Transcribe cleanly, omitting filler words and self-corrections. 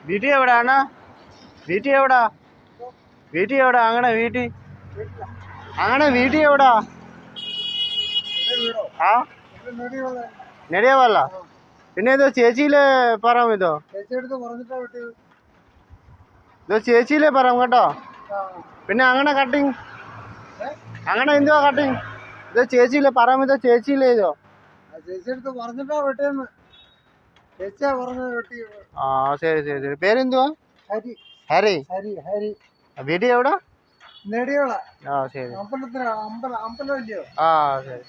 വീട്ടിൽ എവിടെയാണ്? വീട്ടിൽ എവിടാ? വീട്ടിൽ എവിടാ? അങ്ങനെ വീട്ടിൽ എവിടാ? ആ നെടിയവല്ല. പിന്നെ ഇതോ ചേച്ചിയിലെ പറയാം. ഇതോ ചേച്ചിയിലെ പറയാം കേട്ടോ. പിന്നെ അങ്ങനെ കട്ടിങ് അങ്ങനെ എന്തുവാ കട്ടിങ്? ഇതോ ചേച്ചിയിലെ പറയാം. ഇതോ ചേച്ചിയിലെ ഇതോ ആ ശരി ശരി ശരി. പേരെന്തുവാ? ഹരി. വീട്ടിൽ എവിടാ? നെടിയോള. ആ ശരി. അമ്പലം ഇല്ലയോ? ആ ശരി.